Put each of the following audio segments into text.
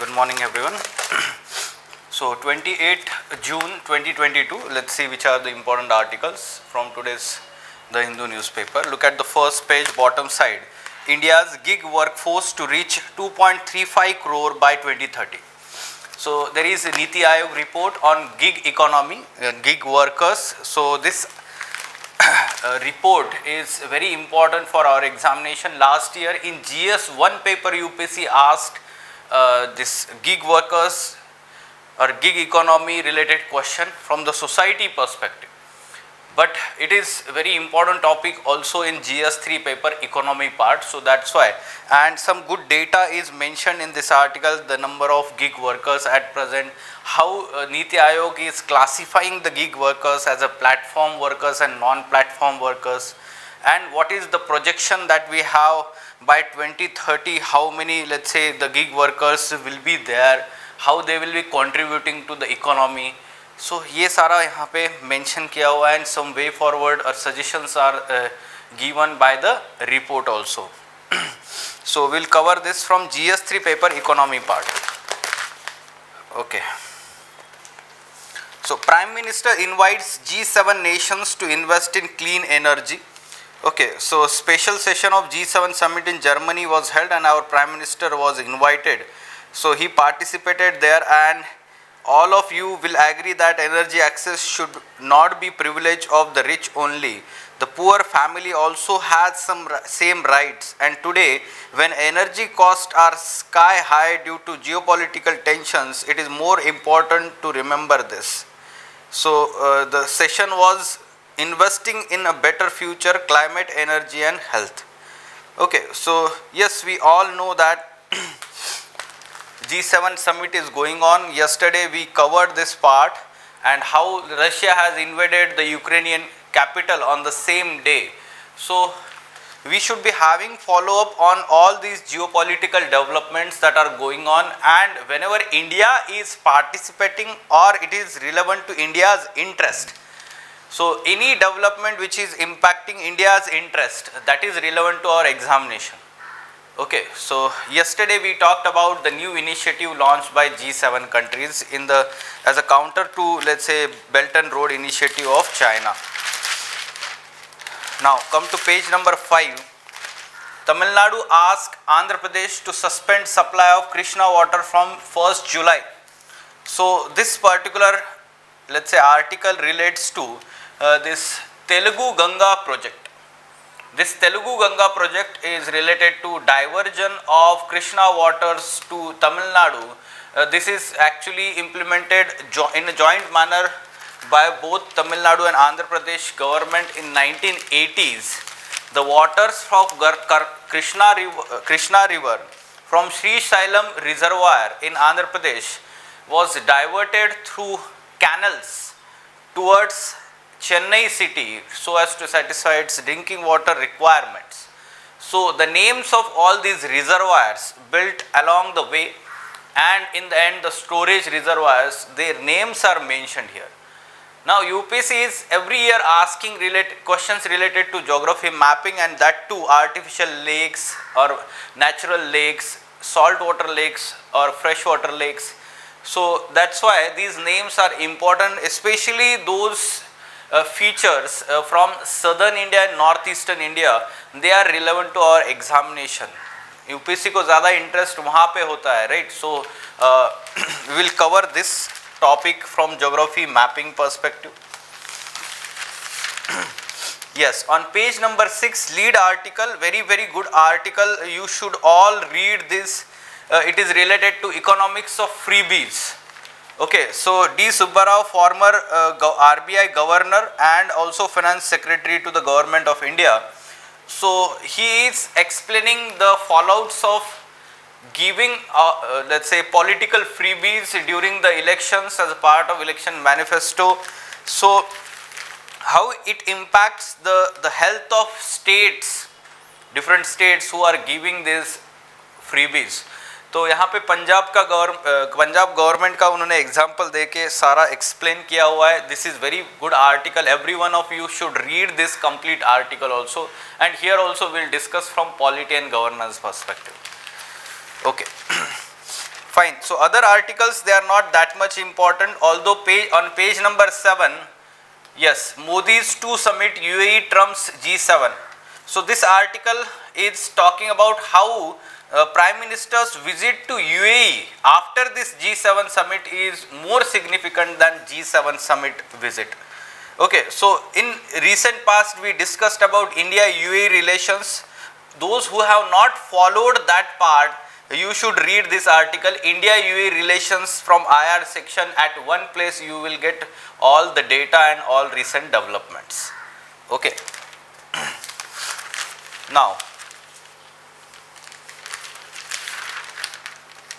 Good morning everyone. So 28 June 2022, let's see which are the important articles from today's The Hindu newspaper. Look at the first page, bottom side. India's gig workforce to reach 2.35 crore by 2030. So there is a Niti Aayog report on gig economy, gig workers. So this report is very important for our examination. Last year in GS 1 paper UPSC asked this gig workers or gig economy related question from the society perspective, but it is a very important topic also in GS 3 paper economy part. So that's why, and some good data is mentioned in this article, the number of gig workers at present, how Niti Aayog is classifying the gig workers as a platform workers and non-platform workers, and what is the projection that we have by 2030, how many, let's say, the gig workers will be there, how they will be contributing to the economy. So ये सारा यहाँ पे mention किया हुआ है, and some way forward or suggestions are given by the report also. So we'll cover this from GS3 paper economy part. Okay. So Prime Minister invites G7 nations to invest in clean energy. Okay, so special session of G7 summit in Germany was held and our Prime Minister was invited. So he participated there, and all of you will agree that energy access should not be privilege of the rich only. The poor family also has some same rights, and today when energy costs are sky high due to geopolitical tensions, it is more important to remember this. So the session was investing in a better future, climate, energy and health. Okay, so yes, we all know that G7 summit is going on. Yesterday we covered this part and how Russia has invaded the Ukrainian capital on the same day. So we should be having follow up on all these geopolitical developments that are going on, and whenever India is participating or it is relevant to India's interest. So any development which is impacting India's interest, that is relevant to our examination. Okay, so yesterday we talked about the new initiative launched by G7 countries in the as a counter to, let's say, Belt and Road Initiative of China. Now come to page number 5. Tamil Nadu asked Andhra Pradesh to suspend supply of Krishna water from 1st July. So this particular, let's say, article relates to this Telugu Ganga project. This Telugu Ganga project is related to diversion of Krishna waters to Tamil Nadu. This is actually implemented in a joint manner by both Tamil Nadu and Andhra Pradesh government in 1980s. The waters of Krishna river from Sri Sailam reservoir in Andhra Pradesh was diverted through canals towards Chennai city so as to satisfy its drinking water requirements. So the names of all these reservoirs built along the way, and in the end the storage reservoirs, their names are mentioned here. Now UPSC is every year asking questions related to geography mapping, and that too artificial lakes or natural lakes, saltwater lakes or freshwater lakes. So that's why these names are important, especially those features from southern India and northeastern India. They are relevant to our examination. UPSC को ज़्यादा interest वहाँ पे होता है, right? So we will cover this topic from geography mapping perspective. Yes, on page number 6, lead article, very good article. You should all read this. It is related to economics of freebies. Okay, so D. Subbarao, former RBI governor and also finance secretary to the government of India. So he is explaining the fallouts of giving let's say political freebies during the elections as a part of election manifesto. So how it impacts the health of states, different states who are giving these freebies. तो यहाँ पे Punjab government का उन्होंने example दे के सारा explain किया हुआ है. This is very good article. Every one of you should read this complete article also, and here also will discuss from polity and governance perspective. Okay. Fine. So other articles, they are not that much important, although on page number 7, yes, Modi's 2 summit UAE trumps G7. So this article is talking about how Prime Minister's visit to UAE after this G7 summit is more significant than G7 summit visit. Okay, so in recent past we discussed about India-UAE relations. Those who have not followed that part, you should read this article, India-UAE relations from IR section. At one place you will get all the data and all recent developments. Okay. Now,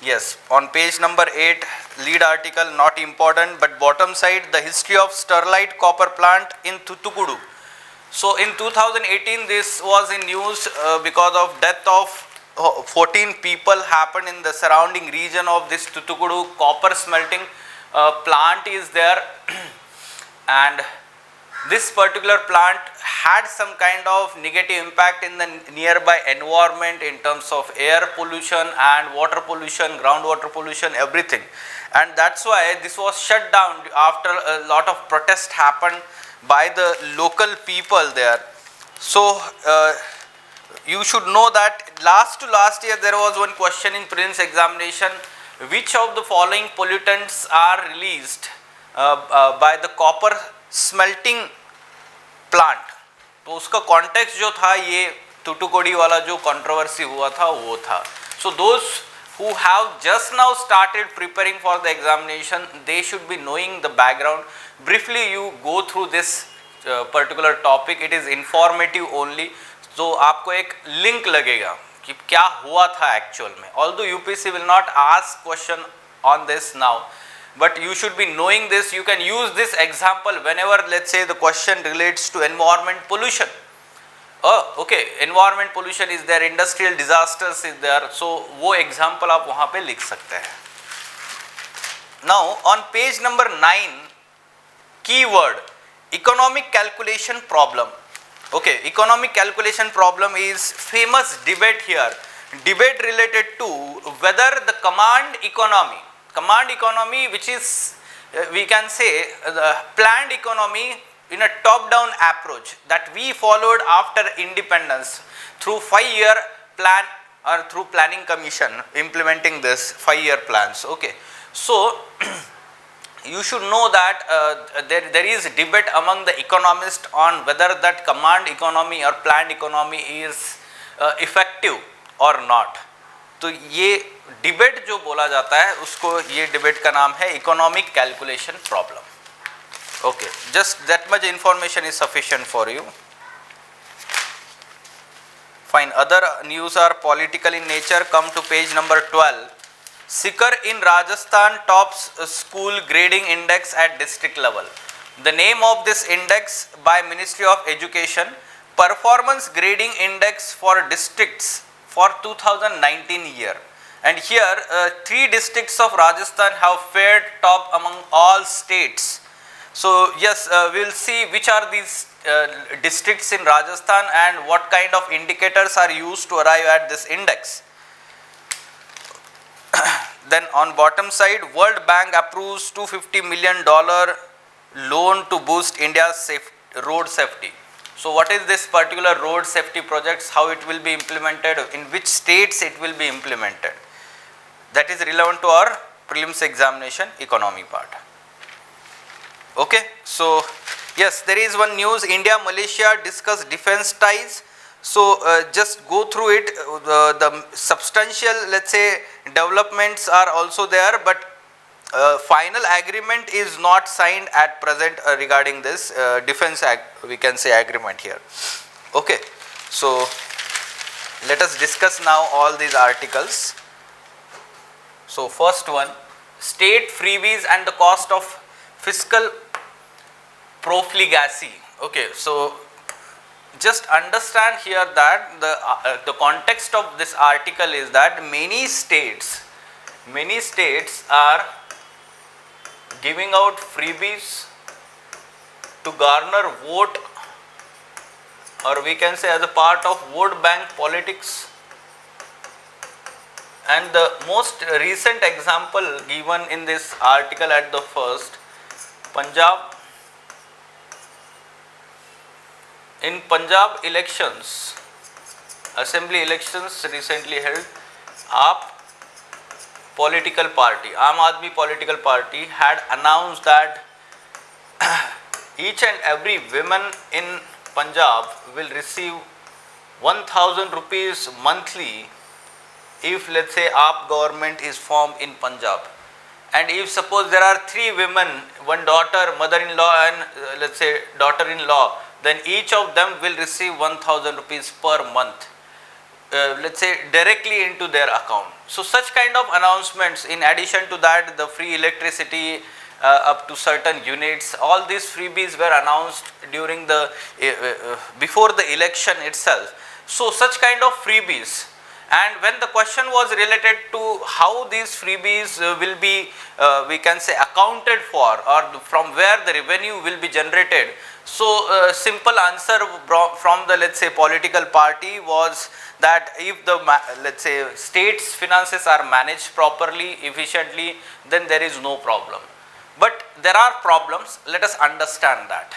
yes, on page number 8, lead article, not important, but bottom side, the history of Sterlite copper plant in Thoothukudi. So in 2018, this was in news because of death of 14 people happened in the surrounding region of this Thoothukudi copper smelting plant is there. And this particular plant had some kind of negative impact in the nearby environment in terms of air pollution and water pollution, groundwater pollution, everything. And that's why this was shut down after a lot of protest happened by the local people there. So you should know that last year there was one question in prelims examination, which of the following pollutants are released by the copper smelting plant. तो उसका context जो था ये Thoothukudi वाला जो controversy हुआ था वो था. So those who have just now started preparing for the examination, they should be knowing the background. Briefly you go through this particular topic, it is informative only. तो आपको एक लिंक लगेगा कि क्या हुआ था एक्चुअल में. Although UPSC will not ask question on this now, but you should be knowing this. You can use this example whenever, let's say, the question relates to environment pollution. Oh, okay, environment pollution is there, industrial disasters is there, so वो example आप वहाँ पे लिख सकते हैं. Now on page number 9, keyword economic calculation problem. Okay, economic calculation problem is famous debate here. Debate related to whether the command economy, which is we can say the planned economy in a top down approach that we followed after independence through 5-year plan or through planning commission implementing this 5-year plans. Okay, so you should know that there is debate among the economists on whether that command economy or planned economy is effective or not. तो ये debate जो बोला जाता है उसको ये debate का नाम है economic calculation problem. Okay, just that much information is sufficient for you. Fine, other news are political in nature. Come to page number 12. Sikar in Rajasthan tops school grading index at district level. The name of this index by Ministry of Education, performance grading index for districts for 2019 year. And here 3 districts of Rajasthan have fared top among all states. So yes, we will see which are these districts in Rajasthan and what kind of indicators are used to arrive at this index. Then on bottom side, World Bank approves $250 million loan to boost India's road safety. So what is this particular road safety projects, how it will be implemented, in which states it will be implemented? That is relevant to our prelims examination economy part. Okay, so yes, there is one news, India Malaysia discuss defense ties. So just go through it. The substantial, let's say, developments are also there, but final agreement is not signed at present regarding this defense we can say agreement here. Okay, so let us discuss now all these articles. So first one, state freebies and the cost of fiscal profligacy. Okay, so just understand here that the context of this article is that many states are giving out freebies to garner vote, or we can say as a part of vote bank politics. And the most recent example given in this article at the first, Punjab. In Punjab elections, assembly elections recently held, AAP political party, Aam Aadmi political party had announced that each and every woman in Punjab will receive 1000 rupees monthly if, let's say, AAP government is formed in Punjab. And if suppose there are 3 women, one daughter, mother-in-law and let's say daughter-in-law, then each of them will receive 1000 rupees per month, let's say directly into their account. So such kind of announcements, in addition to that the free electricity up to certain units, all these freebies were announced during the before the election itself. So such kind of freebies, and when the question was related to how these freebies will be we can say accounted for, or from where the revenue will be generated, so simple answer from the, let's say, political party was that if the, let's say, state's finances are managed properly, efficiently, then there is no problem. But there are problems, let us understand that.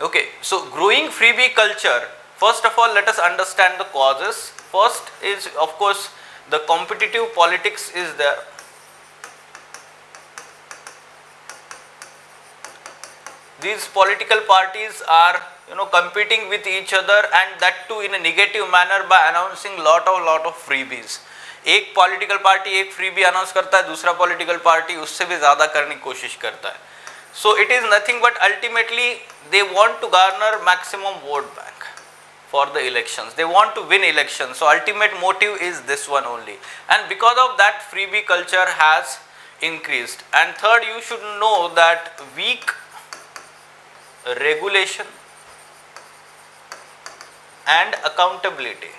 Okay, so growing freebie culture, first of all let us understand the causes. First is, of course, the competitive politics is there. These political parties are, competing with each other, and that too in a negative manner by announcing lot of freebies. एक political party एक freebie announce करता है, दूसरा political party उससे भी ज़्यादा करने की कोशिश करता है. So it is nothing but ultimately they want to garner maximum vote bank for the elections. They want to win elections. So ultimate motive is this one only. And because of that, freebie culture has increased. And third, you should know that weak regulation and accountability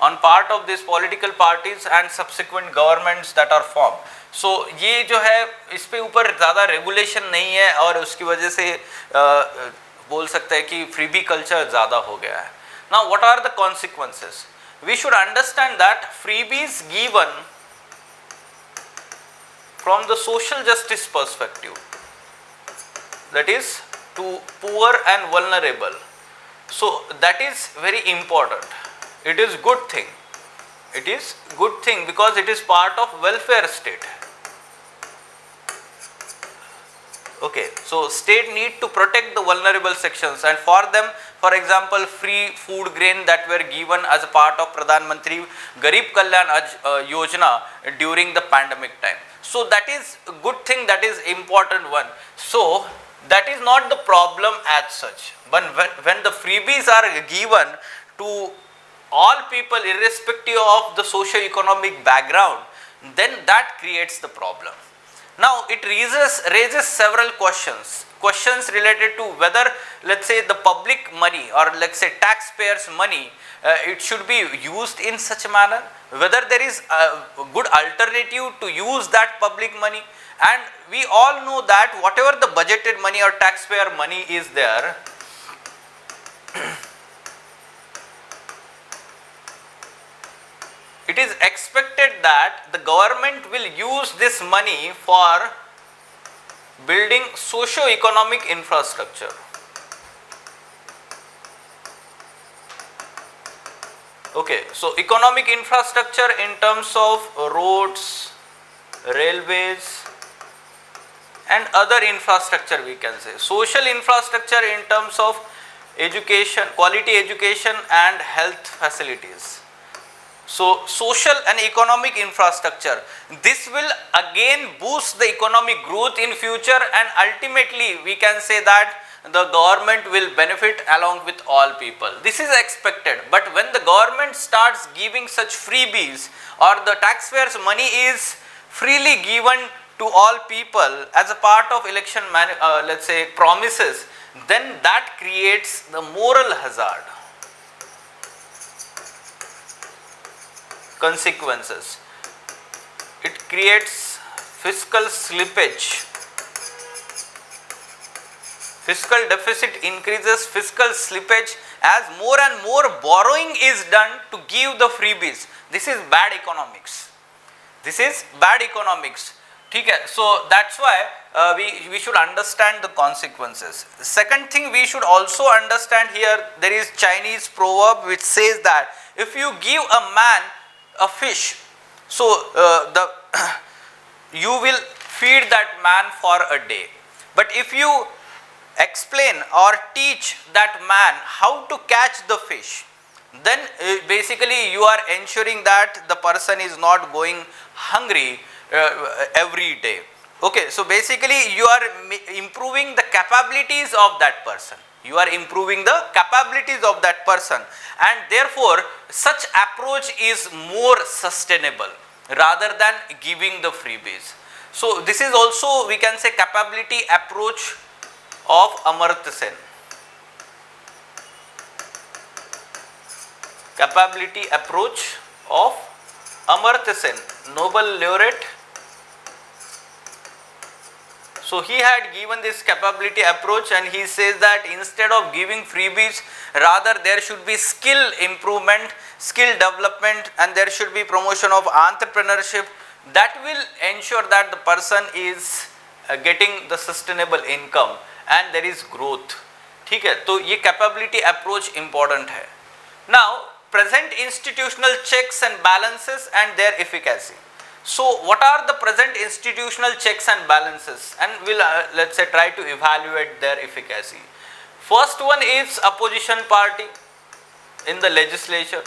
on part of these political parties and subsequent governments that are formed. So ये जो है इस पे ऊपर ज़्यादा regulation नहीं है, और उसकी वजह से बोल सकते हैं कि फ्रीबी कल्चर ज़्यादा हो गया है. Now what are the consequences? We should understand that freebies given from the social justice perspective, that is to poor and vulnerable. So that is very important. It is good thing. It is good thing because it is part of welfare state. Okay, so state need to protect the vulnerable sections, and for them, for example, free food grain that were given as a part of Pradhan Mantri Garib Kalyan Yojana during the pandemic time. So that is a good thing, that is important one. So that is not the problem as such. But when the freebies are given to all people irrespective of the socio-economic background, then that creates the problem. Now it raises several questions related to whether, let's say, the public money, or let's say taxpayers money, it should be used in such a manner, whether there is a good alternative to use that public money. And we all know that whatever the budgeted money or taxpayer money is there, it is expected that the government will use this money for building socio-economic infrastructure. Okay, so economic infrastructure in terms of roads, railways and other infrastructure, we can say. Social infrastructure in terms of education, quality education and health facilities. So social and economic infrastructure, this will again boost the economic growth in future, and ultimately we can say that the government will benefit along with all people. This is expected, but when the government starts giving such freebies, or the taxpayers money is freely given to all people as a part of election let's say promises, then that creates the moral hazard. Consequences. It creates fiscal slippage. Fiscal deficit increases, fiscal slippage, as more and more borrowing is done to give the freebies. this is bad economics. This is bad economics. Okay, so that's why we should understand the consequences. Second thing we should also understand here, there is Chinese proverb which says that if you give a man a fish, so you will feed that man for a day. But if you explain or teach that man how to catch the fish, then basically you are ensuring that the person is not going hungry every day. Okay, so basically you are improving the capabilities of that person. You are improving the capabilities of that person, and therefore such approach is more sustainable rather than giving the freebies. So this is also, we can say, capability approach of Amartya Sen. Capability approach of Amartya Sen, Nobel laureate. So he had given this capability approach, and he says that instead of giving freebies, rather there should be skill improvement, skill development, and there should be promotion of entrepreneurship that will ensure that the person is getting the sustainable income and there is growth. ठीक है, तो ये capability approach important है. Now present institutional checks and balances and their efficacy. So what are the present institutional checks and balances, and we'll let's say try to evaluate their efficacy. First one is opposition party in the legislature.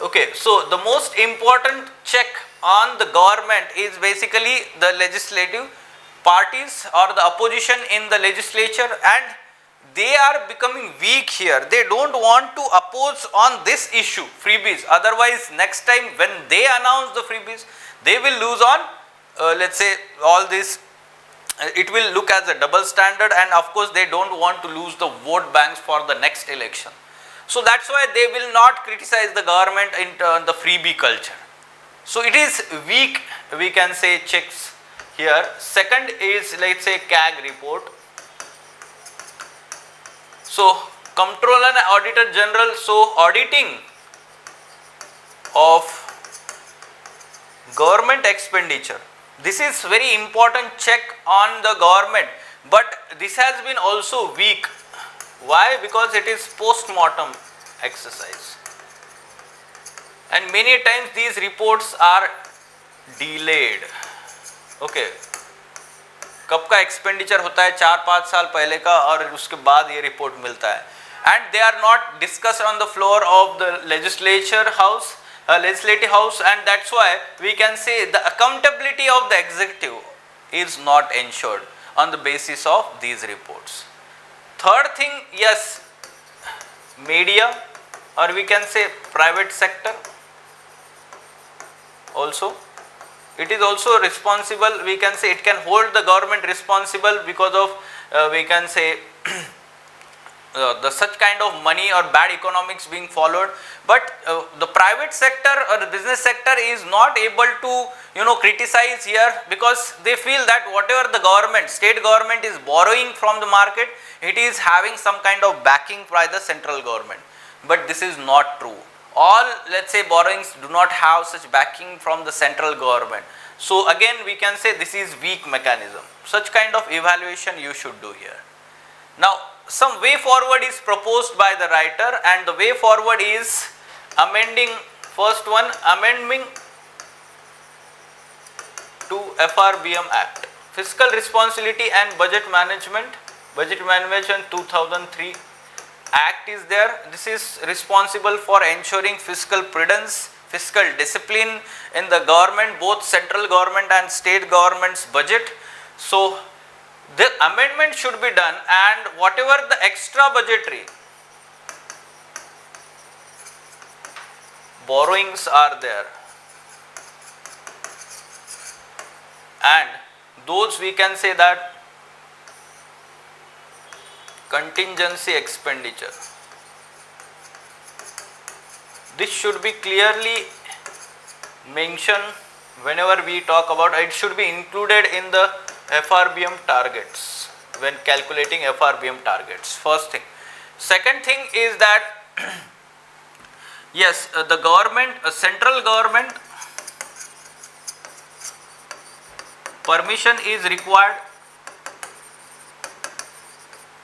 Okay, so the most important check on the government is basically the legislative parties or the opposition in the legislature, and they are becoming weak here. They don't want to oppose on this issue, freebies. Otherwise, next time when they announce the freebies, they will lose on, let's say, all this. It will look as a double standard, and of course, they don't want to lose the vote banks for the next election. So that's why they will not criticize the government in the freebie culture. So it is weak, we can say, checks here. Second is, let's say, Cag Report. So Comptroller and Auditor General, so auditing of government expenditure. This is very important check on the government, but this has been also weak. Why? Because it is post-mortem exercise, and many times these reports are delayed. Okay, कब का expenditure होता है, 4-5 साल पहले का, और उसके बाद ये रिपोर्ट मिलता है, and they are not discussed on the floor of the legislative house, and that's why we can say the accountability of the executive is not ensured on the basis of these reports. Third thing, yes, media, or we can say private sector also. It is also responsible, we can say it can hold the government responsible because of we can say the such kind of money or bad economics being followed, but the private sector or the business sector is not able to criticize here, because they feel that whatever the government, state government is borrowing from the market, it is having some kind of backing by the central government. But this is not true. All, let's say, borrowings do not have such backing from the central government. So again we can say this is weak mechanism. Such kind of evaluation you should do here. Now some way forward is proposed by the writer, and the way forward is amending, first one, amending to FRBM Act, Fiscal Responsibility and Budget Management 2003 Act is there. This is responsible for ensuring fiscal prudence, fiscal discipline in the government, both central government and state government's budget. So the amendment should be done, and whatever the extra budgetary borrowings are there, and those we can say that contingency expenditure, this should be clearly mentioned whenever we talk about it. Should be included in the FRBM targets when calculating FRBM targets. First thing. Second thing is that Yes, the government, central government permission is required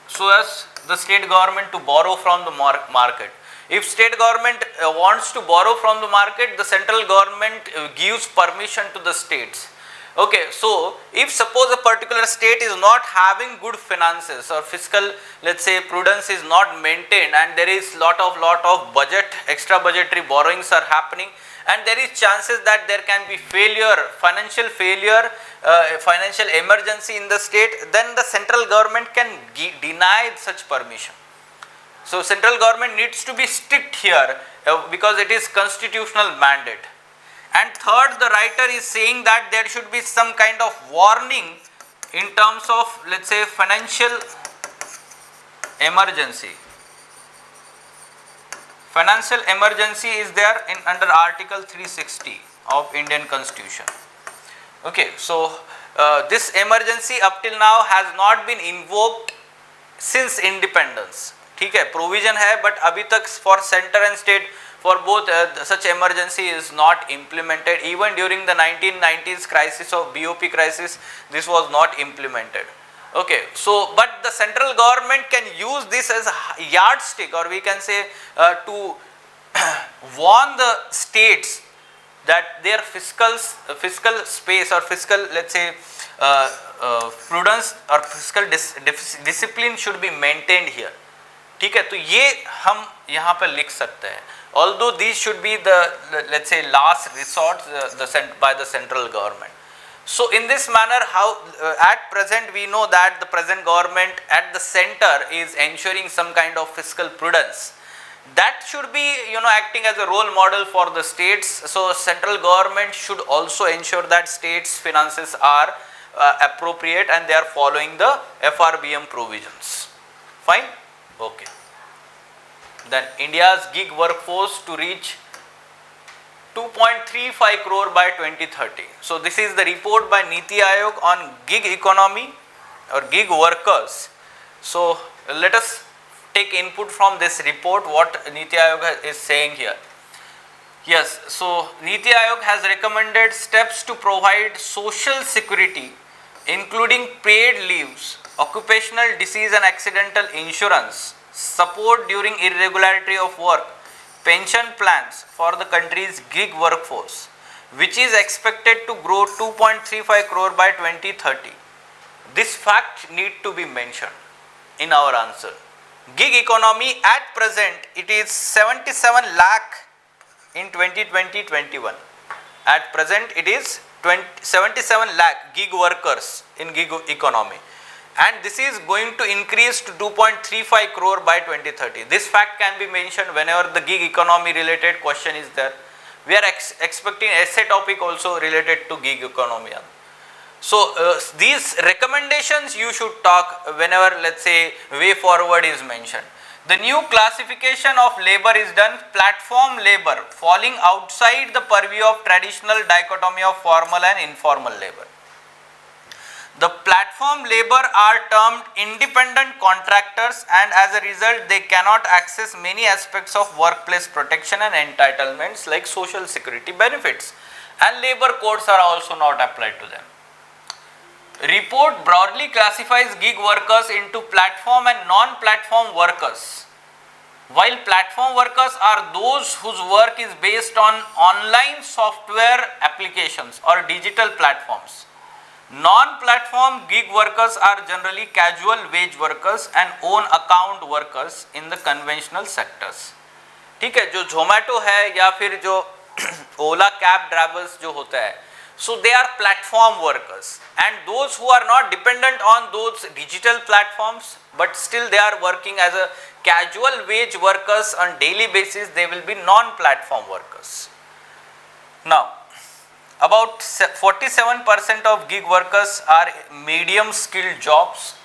so as the state government to borrow from the market. If state government wants to borrow from the market, the central government gives permission to the states. Okay, so if suppose a particular state is not having good finances or fiscal, let's say, prudence is not maintained, and there is lot of budget, extra budgetary borrowings are happening, and there is chances that there can be financial failure, financial emergency in the state, then the central government can deny such permission. So central government needs to be strict here because it is constitutional mandate. And third, the writer is saying that there should be some kind of warning in terms of, let's say, financial emergency. Financial emergency is there in under Article 360 of Indian Constitution. Okay, so this emergency up till now has not been invoked since independence. ठीक है, provision है, but अभी तक for center and state for both such emergency is not implemented. Even during the 1990s crisis of BOP crisis, this was not implemented. Okay, so but the central government can use this as a yardstick, or we can say to warn the states that their fiscal space or fiscal, let's say, prudence or fiscal discipline should be maintained here. ठीक है, तो ये हम यहाँ पर लिख सकते हैं. Although these should be the, let's say, last resort by the central government. So in this manner, how at present we know that the present government at the center is ensuring some kind of fiscal prudence. That should be, acting as a role model for the states. So central government should also ensure that states' finances are appropriate and they are following the FRBM provisions. Fine? Okay. Then India's gig workforce to reach 2.35 crore by 2030. So this is the report by Niti Aayog on gig economy or gig workers. So let us take input from this report, what Niti Aayog is saying here. Yes, so Niti Aayog has recommended steps to provide social security, including paid leaves, occupational disease and accidental insurance, support during irregularity of work, pension plans for the country's gig workforce, which is expected to grow 2.35 crore by 2030. This fact need to be mentioned in our answer. Gig economy at present, it is 77 lakh in 2020-21. At present it is 77 lakh gig workers in gig economy, and this is going to increase to 2.35 crore by 2030. This fact can be mentioned whenever the gig economy related question is there. We are expecting essay topic also related to gig economy. So these recommendations you should talk whenever, let's say, way forward is mentioned. The new classification of labor is done, platform labor falling outside the purview of traditional dichotomy of formal and informal labor. The platform labor are termed independent contractors, and as a result they cannot access many aspects of workplace protection and entitlements like social security benefits, and labor codes are also not applied to them. Report broadly classifies gig workers into platform and non-platform workers. While platform workers are those whose work is based on online software applications or digital platforms, non-platform gig workers are generally casual wage workers and own account workers in the conventional sectors. ठीक है, जो Zomato है या फिर जो Ola cab drivers जो होता है, so they are platform workers, and those who are not dependent on those digital platforms but still they are working as a casual wage workers on daily basis, they will be non-platform workers. Now, about 47% of gig workers are medium skilled jobs,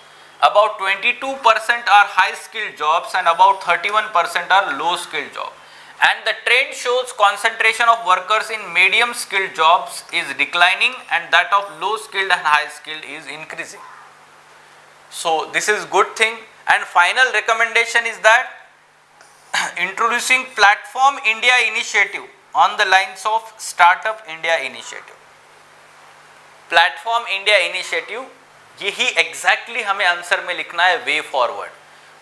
about 22% are high skilled jobs, and about 31% are low skilled jobs. And the trend shows concentration of workers in medium skilled jobs is declining and that of low skilled and high skilled is increasing. So this is good thing. And final recommendation is that introducing Platform India initiative on the lines of Startup India initiative. Platform India initiative, यही exactly हमें answer में लिखना है way forward.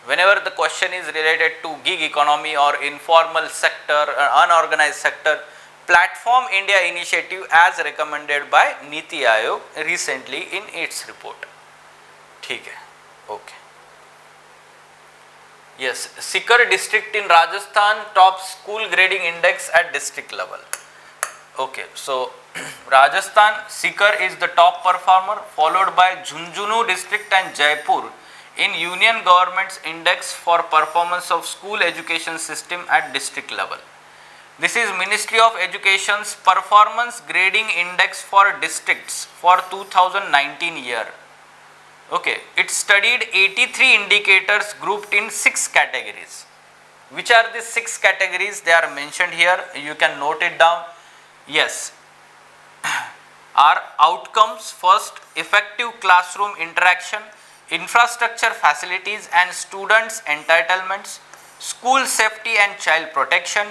Whenever the question is related to gig economy or informal sector or unorganized sector, Platform India initiative as recommended by Niti Aayog recently in its report. ठीक है, okay. Yes, Sikar district in Rajasthan tops school grading index at district level. Okay, so Rajasthan, Sikar is the top performer, followed by Jhunjhunu district and Jaipur in Union Government's index for performance of school education system at district level. This is Ministry of Education's performance grading index for districts for 2019 year. Okay, it studied 83 indicators grouped in 6 categories. Which are the 6 categories? They are mentioned here. You can note it down. Yes, are outcomes first, effective classroom interaction, infrastructure facilities and students entitlements, school safety and child protection,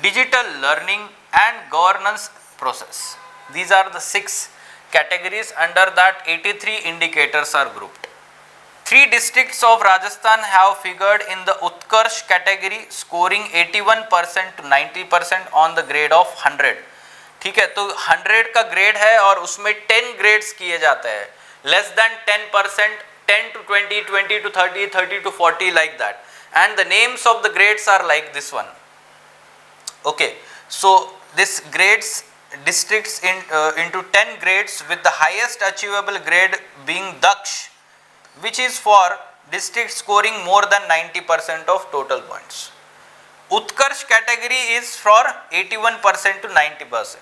digital learning and governance process. These are the 6 categories. Under that 83 indicators are grouped. 3 districts of Rajasthan have figured in the Utkarsh category, scoring 81% to 90% on the grade of 100. ठीक है, तो 100 का grade है और उसमें 10 grades किए जाते हैं, less than 10%, 10 to 20, 20 to 30, 30 to 40, like that, and the names of the grades are like this one. Okay, so this grades districts into 10 grades with the highest achievable grade being Daksh, which is for districts scoring more than 90% of total points. Utkarsh category is for 81% to 90%.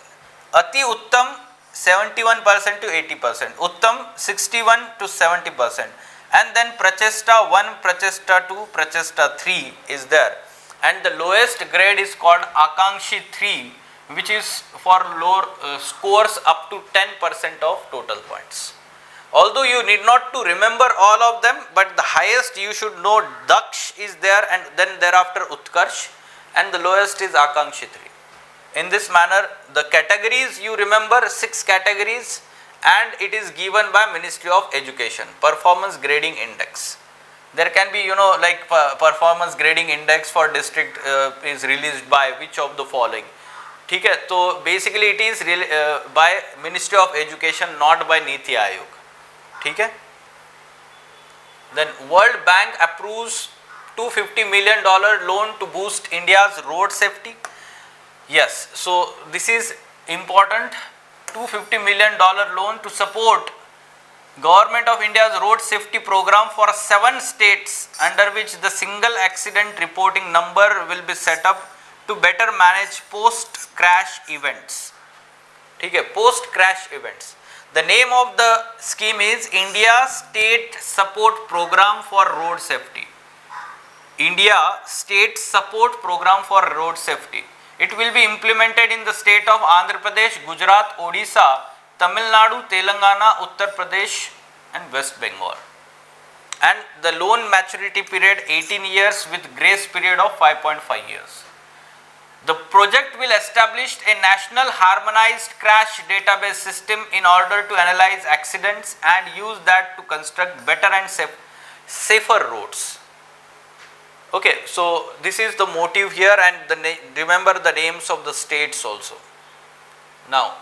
Ati Uttam 71% to 80%, Uttam 61 to 70%, and then Prachesta 1, Prachesta 2, Prachesta 3 is there, and the lowest grade is called Akankshi 3, which is for lower scores up to 10% of total points. Although you need not to remember all of them, but the highest you should know Daksh is there, and then thereafter Utkarsh, and the lowest is Akankshi 3. In this manner, the categories you remember 6 categories, and it is given by Ministry of Education, performance grading index. There can be, like performance grading index for district is released by which of the following. ठीक है, तो basically it is by Ministry of Education, not by Niti Aayog. ठीक है. Then World Bank approves $250 million loan to boost India's road safety. Yes, so this is important. $250 million loan to support Government of India's road safety program for 7 states, under which the single accident reporting number will be set up to better manage post crash events. Okay, post crash events. The name of the scheme is India State Support Program for Road Safety. India State Support Program for Road Safety. It will be implemented in the state of Andhra Pradesh, Gujarat, Odisha, Tamil Nadu, Telangana, Uttar Pradesh and West Bengal. And the loan maturity period 18 years with grace period of 5.5 years. The project will establish a national harmonized crash database system in order to analyze accidents and use that to construct better and safer roads. Okay, so this is the motive here, and remember the names of the states also. Now,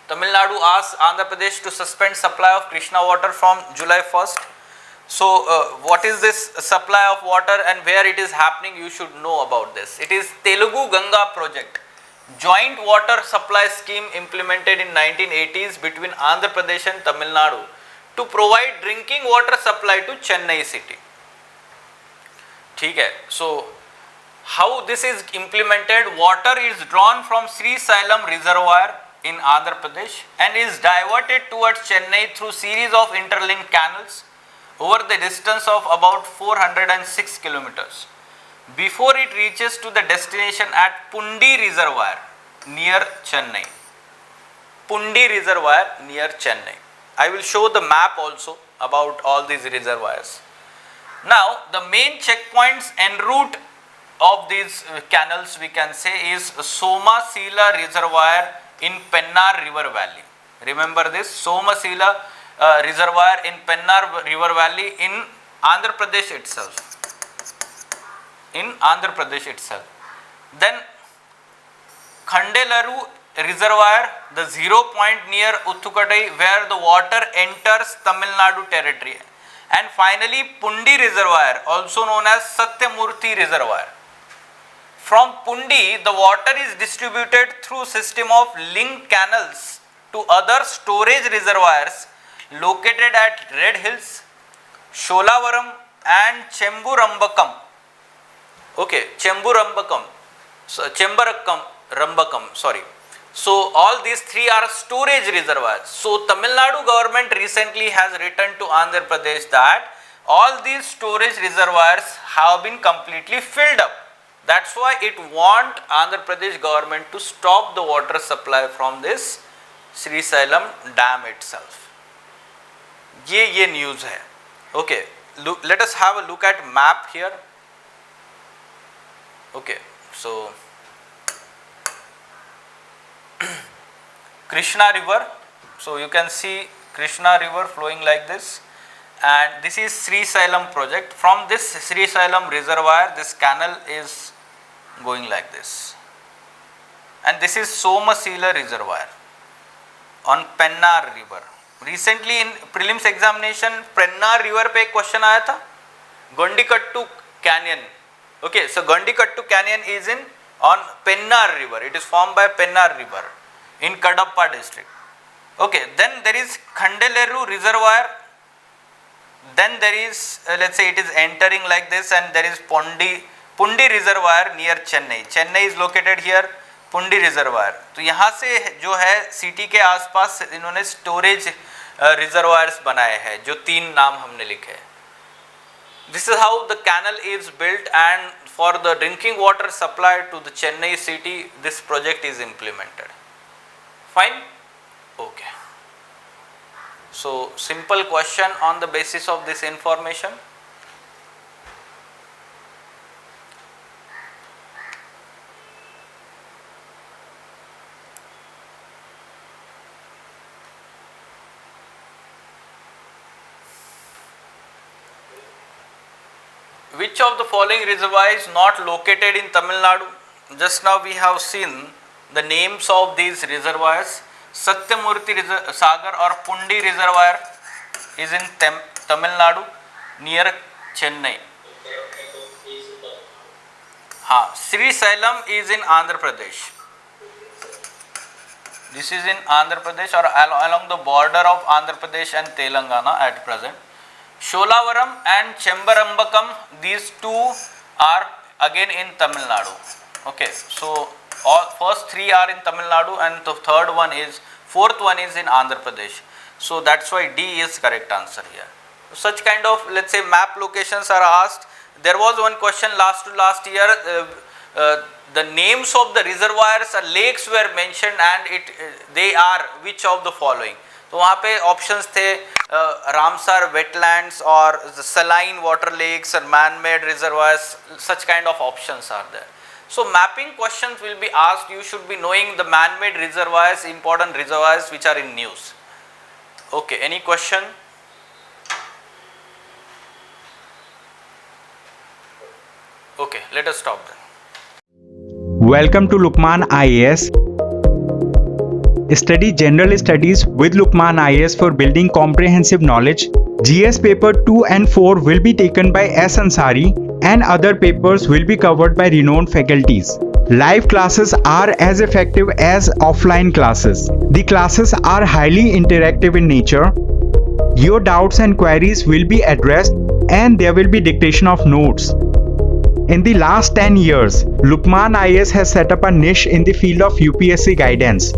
Tamil Nadu asks Andhra Pradesh to suspend supply of Krishna water from July 1st. So, what is this supply of water and where it is happening? You should know about this. It is Telugu Ganga project, joint water supply scheme implemented in 1980s between Andhra Pradesh and Tamil Nadu to provide drinking water supply to Chennai city. ठीक है, so how this is implemented? Water is drawn from Sri Sailam reservoir in Andhra Pradesh and is diverted towards Chennai through series of interlinked canals over the distance of about 406 kilometers before it reaches to the destination at Pundi reservoir near Chennai. Pundi reservoir near Chennai. I will show the map also about all these reservoirs. Now, the main checkpoints en route of these canals we can say is Somasila Reservoir in Pennar River Valley. Remember this Somasila Reservoir in Pennar River Valley in Andhra Pradesh itself. Then Khandelaru Reservoir, the 0 point near Uttukadai where the water enters Tamil Nadu territory. And finally Pundi Reservoir, also known as Satyamurthy Reservoir. From Pundi, the water is distributed through system of link canals to other storage reservoirs located at Red Hills, Sholavaram and Chemburambakam. Okay, Chemburambakam, sorry. So all these three are storage reservoirs. So Tamil Nadu government recently has written to Andhra Pradesh that all these storage reservoirs have been completely filled up. That's why it want Andhra Pradesh government to stop the water supply from this Srisailam dam itself. ये news है. Okay, let us have a look at map here. Okay, so Krishna river, so you can see Krishna river flowing like this, and this is Srisailam project. From this Srisailam reservoir, this canal is going like this, and this is Somasila reservoir on Pennar river. Recently in prelims examination Pennar river पे एक question आया था, Gondikattu canyon. Okay, so Gondikattu canyon is in on Pennar river. It is formed by Pennar river in Kadapa district. Okay, then there is Khandelaru reservoir. Then there is let's say it is entering like this, and there is Pundi reservoir near Chennai. Chennai is located here. Pundi reservoir. तो यहाँ से जो है city के आसपास इन्होंने storage reservoirs बनाए हैं, जो 3 नाम हमने लिखे हैं. This is how the canal is built, and for the drinking water supply to the Chennai city, this project is implemented. Fine? Okay. So simple question on the basis of this information. Which of the following reservoir is not located in Tamil Nadu? Just now we have seen the names of these reservoirs. Satyamurthy Sagar or Pundi reservoir is in Tamil Nadu near Chennai. Srisailam is in Andhra Pradesh. This is in Andhra Pradesh or along the border of Andhra Pradesh and Telangana at present. Sholavaram and Chemburambakam, these 2 are again in Tamil Nadu. Okay, so all first 3 are in Tamil Nadu, and the fourth one is in Andhra Pradesh. So that's why D is correct answer here. Such kind of, let's say, map locations are asked. There was one question last year. The names of the reservoirs or lakes were mentioned, and they are which of the following. तो वहाँ पे options थे Ramsar wetlands or the saline water lakes or man-made reservoirs. Such kind of options are there. So mapping questions will be asked. You should be knowing the man-made reservoirs, important reservoirs which are in news. Okay, any question? Okay, let us stop then. Welcome to Lukmaan IAS. Study General Studies with Lukmaan IAS for building comprehensive knowledge. GS paper 2 and 4 will be taken by S. Ansari, and other papers will be covered by renowned faculties. Live classes are as effective as offline classes. The classes are highly interactive in nature. Your doubts and queries will be addressed, and there will be dictation of notes. In the last 10 years, Lukmaan IAS has set up a niche in the field of UPSC guidance.